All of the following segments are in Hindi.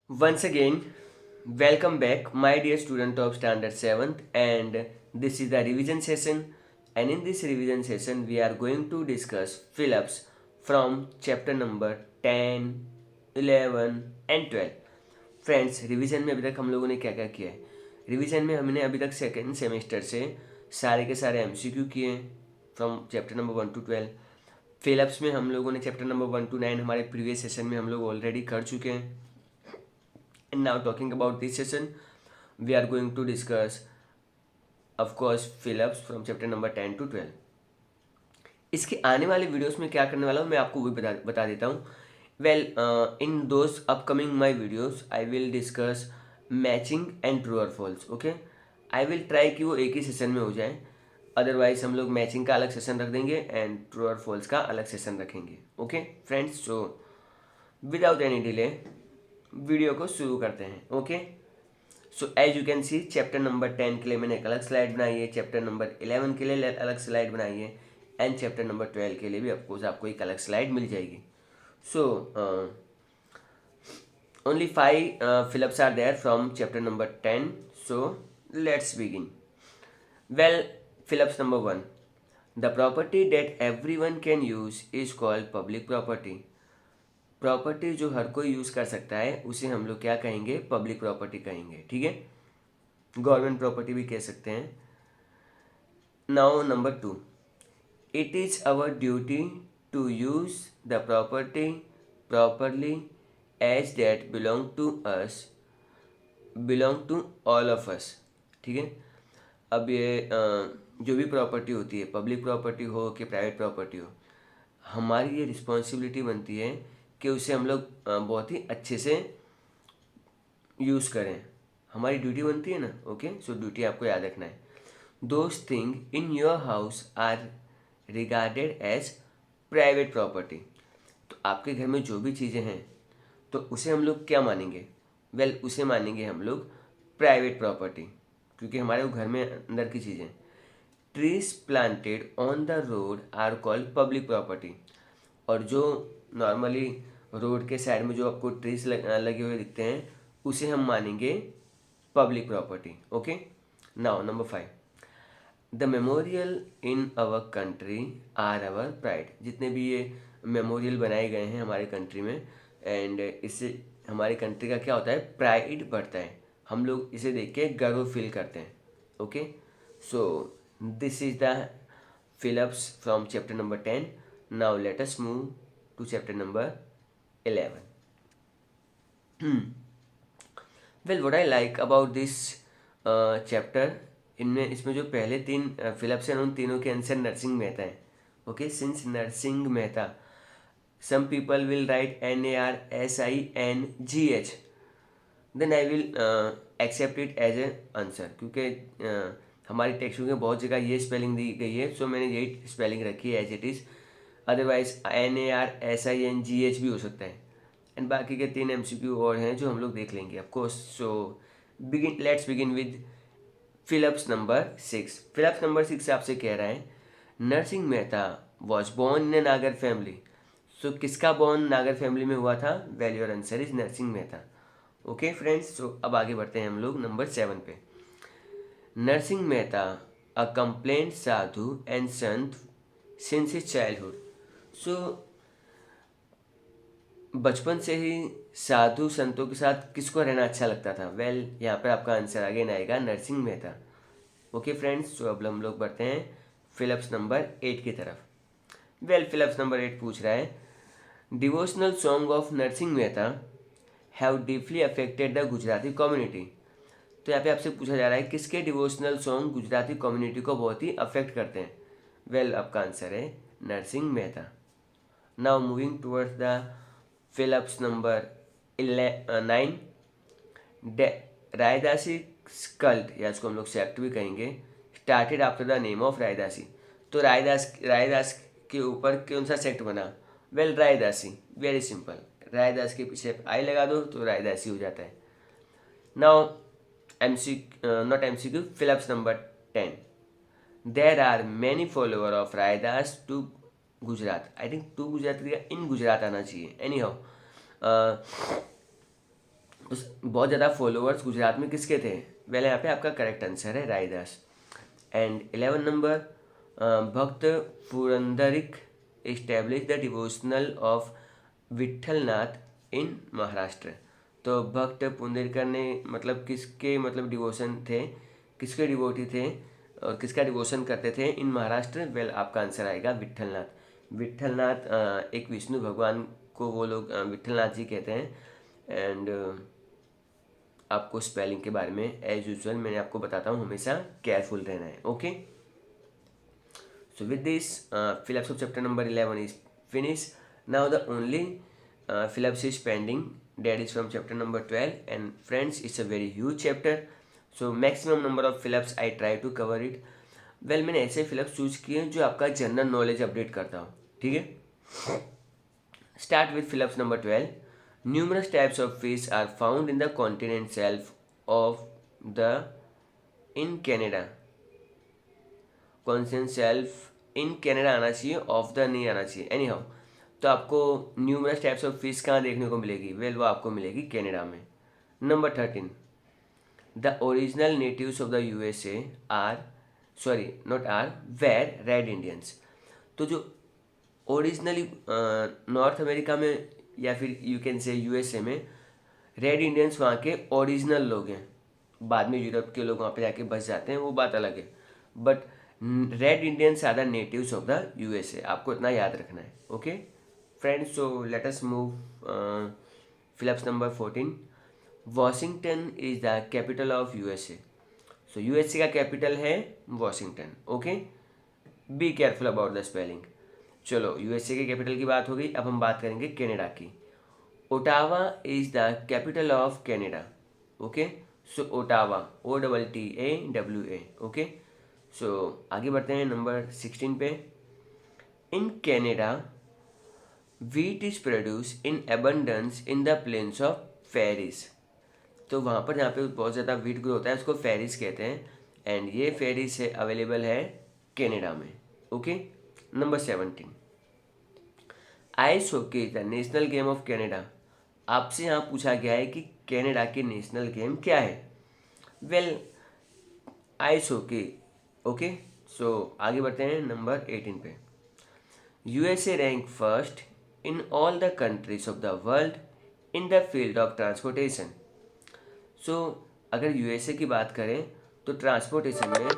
Once again, welcome back, my dear student of Standard 7th, and this is the revision session. And in this revision session, we are going to discuss fill-ups from chapter number 10, 11 and 12. Friends, revision में अभी तक हम लोगों ने क्या क्या किया है? रिवीजन में हमने अभी तक सेकेंड सेमेस्टर से सारे के सारे एमसीक्यू किए हैं from chapter number 1 to 12। Fill-ups में हम लोगों ने चैप्टर नंबर 1 to 9 हमारे प्रीवियस सेशन में हम लोग ऑलरेडी कर चुके हैं। And now talking about this session, we are going to discuss, of course, fill-ups from chapter number 10 to 12. इसके आने वाले वीडियोस में क्या करने वाला हूँ मैं आपको वही बता देता हूँ। Well, in those upcoming my videos I will discuss matching and true और false. Okay, I will try कि वो एक ही सेशन में हो जाए। अदरवाइज हम लोग मैचिंग का अलग सेशन रख देंगे एंड ट्रू और फॉल्स का अलग सेशन रखेंगे। Okay friends, so without any delay video को शुरू करते हैं। Okay, so as you can see chapter number 10 के लिए मैंने एक अलग स्लाइड बनाई है, चैप्टर नंबर 11 के लिए अलग स्लाइड बनाई है एंड चैप्टर नंबर 12 के लिए भी ऑफकोर्स आपको एक अलग स्लाइड मिल जाएगी। So only 5 fill ups are there from chapter number 10, so let's begin. Well, fill ups number 1, the property that everyone can use is called public property. Property जो हर कोई यूज़ कर सकता है उसे हम लोग क्या कहेंगे? पब्लिक प्रॉपर्टी कहेंगे। ठीक है, गवर्नमेंट प्रॉपर्टी भी कह सकते हैं। Now number 2, it is our duty to use the property properly as that belong to all of us. ठीक है, अब ये जो भी प्रॉपर्टी होती है, पब्लिक प्रॉपर्टी हो कि प्राइवेट प्रॉपर्टी हो, हमारी ये रिस्पॉन्सिबिलिटी बनती है कि उसे हम लोग बहुत ही अच्छे से यूज़ करें। हमारी ड्यूटी बनती है ना। ओके, सो ड्यूटी आपको याद रखना है। Those thing in your house are regarded as private property. तो आपके घर में जो भी चीज़ें हैं तो उसे हम लोग क्या मानेंगे? वेल, उसे मानेंगे हम लोग प्राइवेट प्रॉपर्टी, क्योंकि हमारे वो घर में अंदर की चीज़ें। Trees planted on the road are called public property. और जो नॉर्मली रोड के साइड में जो आपको ट्रीज लगे हुए दिखते हैं उसे हम मानेंगे public property. Okay, now number 5, the memorial in our country are our pride. जितने भी ये मेमोरियल बनाए गए हैं हमारे कंट्री में, एंड इससे हमारी कंट्री का क्या होता है? प्राइड बढ़ता है। हम लोग इसे देख के गर्व फील करते हैं। Okay, so this is the fill ups from chapter number 10। Now let us move to chapter number 11. Well, what I like about this chapter, इसमें जो पहले 3 फिलअप्स हैं उन तीनों के आंसर नरसिंह मेहता है। Okay, since Narsinh Mehta, some people will write NARSINGH, then I will accept it as a answer, क्योंकि हमारी टेक्स्ट बुक में बहुत जगह ये स्पेलिंग दी गई है, सो मैंने यही स्पेलिंग रखी है as it is. Otherwise NARSINGH भी हो सकता है। एंड बाकी के 3 MCQ और हैं जो हम लोग देख लेंगे of course. So let's begin with fill ups number 6। Fill ups number 6 आपसे कह रहा है, Narsinh Mehta was born in a Nagar family. सो किसका बॉर्न नागर फैमिली में हुआ था? Well, your answer is Narsinh Mehta. Okay friends, so अब आगे बढ़ते हैं हम लोग नंबर 7 पे। Narsinh Mehta a complaint sadhu and sant since his childhood. So बचपन से ही साधु संतों के साथ किसको रहना अच्छा लगता था? वेल, यहाँ पर आपका आंसर अगेन आएगा नरसिंह मेहता। ओके फ्रेंड्स, तो अब हम लोग बढ़ते हैं फिलअप्स नंबर 8 की तरफ। वेल, फिलअप्स नंबर 8 पूछ रहा है, devotional song of Narsinh Mehta have deeply affected the Gujarati community. तो यहाँ पे आपसे पूछा जा रहा है किसके डिवोशनल सॉन्ग गुजराती कम्युनिटी को बहुत ही अफेक्ट करते हैं? वेल, आपका आंसर है Narsinh Mehta. Now moving towards the fill ups number 9, Raidasi cult, या इसको हम लोग सेक्ट भी कहेंगे, started after the name of Raidasi. तो रायदास के ऊपर कौन सा सेक्ट बना? Well, Raidasi. Very simple, Raidas के पीछे आई लगा दो तो रायदासी हो जाता है। Now not MCQ, fill ups number 10, there are many follower of Raidas to Gujarat. I think to Gujarat in Gujarat आना चाहिए। एनी हाउ, बहुत ज़्यादा फॉलोअर्स गुजरात में किसके थे? वेल यहाँ पे आपका करेक्ट आंसर है Raidas. And 11 number, Bhakta Pundarik establish the devotional of Vithalnath in Maharashtra. तो भक्त पुंडरीकर ने मतलब किसके मतलब डिवोशन थे, किसके डिवोटी थे और किसका डिवोशन करते थे इन महाराष्ट्र? वेल आपका आंसर आएगा विठलनाथ। विठलनाथ एक विष्णु भगवान को वो लोग विठलनाथ जी कहते हैं। एंड आपको स्पेलिंग के बारे में एज यूजुअल मैंने आपको बताता हूँ, हमेशा केयरफुल रहना है। Okay, so with this fill-ups of chapter number 11 is finished. Now the only fill-ups is pending, that is from chapter number 12, and friends it's a very huge chapter, so maximum number of fill-ups I try to cover it. well मैंने ऐसे fill-ups चूज किए जो आपका जनरल नॉलेज अपडेट करता हूँ, ठीक है। Start with fill-ups number 12. Numerous types of fish are found in the continent shelf of the in Canada. Consent self in Canada आना चाहिए, ऑफ द नहीं आना चाहिए, एनी हाउ। तो आपको न्यूमरस टाइप्स ऑफ फिश कहाँ देखने को मिलेगी? वेल वो आपको मिलेगी कनाडा में। Number 13, the original natives of the USA are sorry not are were red Indians. तो जो ओरिजिनली नॉर्थ अमेरिका में या फिर यू कैन से यूएसए में रेड इंडियंस वहाँ के ओरिजिनल लोग हैं, बाद में यूरोप के लोग वहाँ पे जाके बस जाते हैं, वो बात अलग है। But red Indians are the natives of the USA, आपको इतना याद रखना है। Okay friends, so let us move fill ups number 14। Washington is the capital of USA. So USA का कैपिटल है Washington. Okay, be careful about the spelling. चलो यूएसए के कैपिटल की बात हो गई, अब हम बात करेंगे कनाडा की। Ottawa is the capital of Canada. Okay, so Ottawa OTTAWA। Okay, so आगे बढ़ते हैं नंबर 16 पे। In Canada wheat is produce in abundance in the plains of prairies. तो वहाँ पर जहाँ पे बहुत ज़्यादा वीट ग्रो होता है उसको फेरिस कहते हैं, एंड ये फेरिस है अवेलेबल है कनाडा में। Okay, number 17, ice hockey is the national game of Canada. आपसे यहाँ पूछा गया है कि कनाडा की नेशनल गेम क्या है? Well ice hockey. Okay, so आगे बढ़ते हैं नंबर 18 पे। USA rank first in all the countries of the world in the field of transportation. So अगर यूएसए की बात करें तो ट्रांसपोर्टेशन में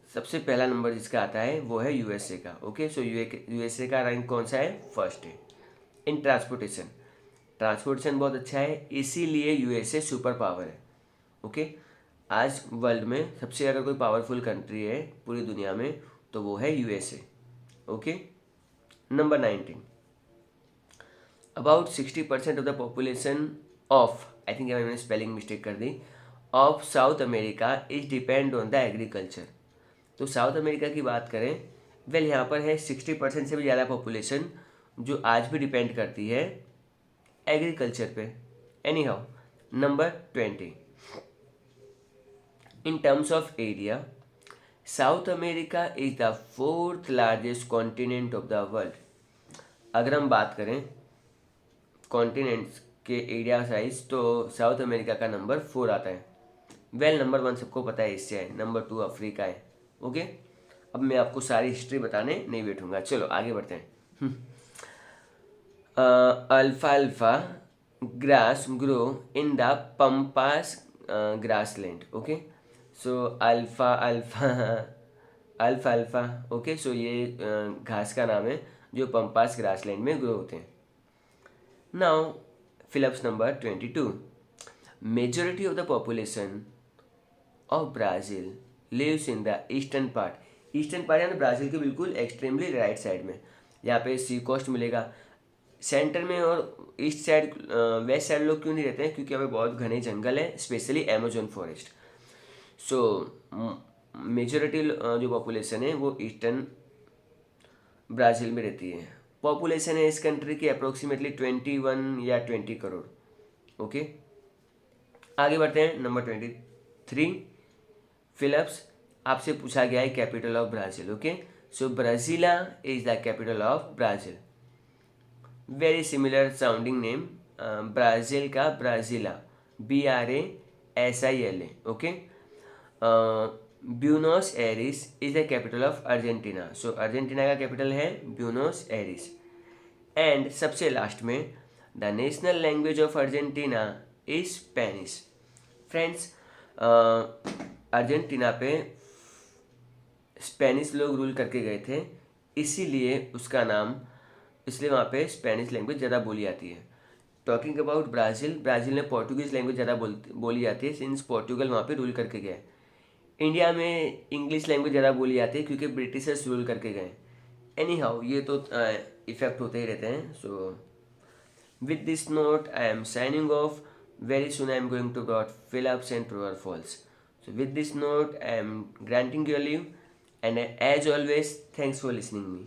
सबसे पहला नंबर जिसका आता है वो है यूएसए का। ओके, सो यूएसए का रैंक कौन सा है? फर्स्ट है इन ट्रांसपोर्टेशन। ट्रांसपोर्टेशन बहुत अच्छा है, इसीलिए यूएसए सुपर पावर है। ओके, आज वर्ल्ड में सबसे अगर कोई पावरफुल कंट्री है पूरी दुनिया में तो वो है USA. Okay, number 19, about 60% of the population of, I think मैंने स्पेलिंग मिस्टेक कर दी, of South America is depend on the agriculture. तो साउथ अमेरिका की बात करें, वेल यहाँ पर है 60% से भी ज़्यादा पॉपुलेशन जो आज भी डिपेंड करती है एग्रीकल्चर पे। Any how, number 20, in terms of area south America is the fourth largest continent of the world. अगर हम बात करें कॉन्टिनेंट्स के एरिया साइज तो साउथ अमेरिका का नंबर 4 आता है। वेल नंबर 1 सबको पता है एशिया है, नंबर 2 अफ्रीका है। ओके, अब मैं आपको सारी हिस्ट्री बताने नहीं बैठूंगा, चलो आगे बढ़ते हैं। अल्फाल्फा grass grow in the pampas grassland. Okay, so अल्फाल्फा। ओके, सो ये घास का नाम है जो पंपास ग्रासलैंड में ग्रो होते हैं। Now fill ups number 22, majority of the population of Brazil lives in the eastern part. Eastern part यानी ब्राज़ील के बिल्कुल एक्सट्रीमली राइट साइड में, यहाँ पे सी कोस्ट मिलेगा सेंटर में, और ईस्ट साइड वेस्ट साइड लोग क्यों नहीं रहते हैं? क्योंकि यहाँ पे बहुत घने जंगल है, स्पेशली अमेजोन फॉरेस्ट। सो मेजॉरिटी जो पॉपुलेशन है वो ईस्टर्न ब्राज़ील में रहती है। पॉपुलेशन है इस कंट्री की अप्रोक्सीमेटली 21 या 20 करोड़। ओके, आगे बढ़ते हैं नंबर 23, फिलअप्स आपसे पूछा गया है capital of Brazil. Okay, so Brasilia is the capital of Brazil. Very similar sounding name Brazil का Brasilia, BRASILA, okay. Buenos Aires is the capital of Argentina, so Argentina का कैपिटल है ब्यूनोस एरिस। एंड सबसे लास्ट में, the national language of Argentina is Spanish. Friends, Argentina पे स्पेनिश लोग रूल करके गए थे, इसीलिए उसका नाम, इसलिए वहाँ पे स्पेनिश लैंग्वेज ज़्यादा बोली जाती है। टॉकिंग अबाउट ब्राज़ील, ब्राज़ील में पोर्टुगीज़ लैंग्वेज ज़्यादा बोली जाती है, सिंस पोर्टुगल वहाँ पे रूल करके गए। इंडिया में इंग्लिश लैंग्वेज ज़्यादा बोली जाती है क्योंकि ब्रिटिशर्स रूल करके गए। एनी हाउ, ये तो इफ़ेक्ट होते ही रहते हैं। सो with this note, I am signing off. Very soon I am going to got fill ups and true or false. So with this note, I am granting you a leave, and as always, thanks for listening me.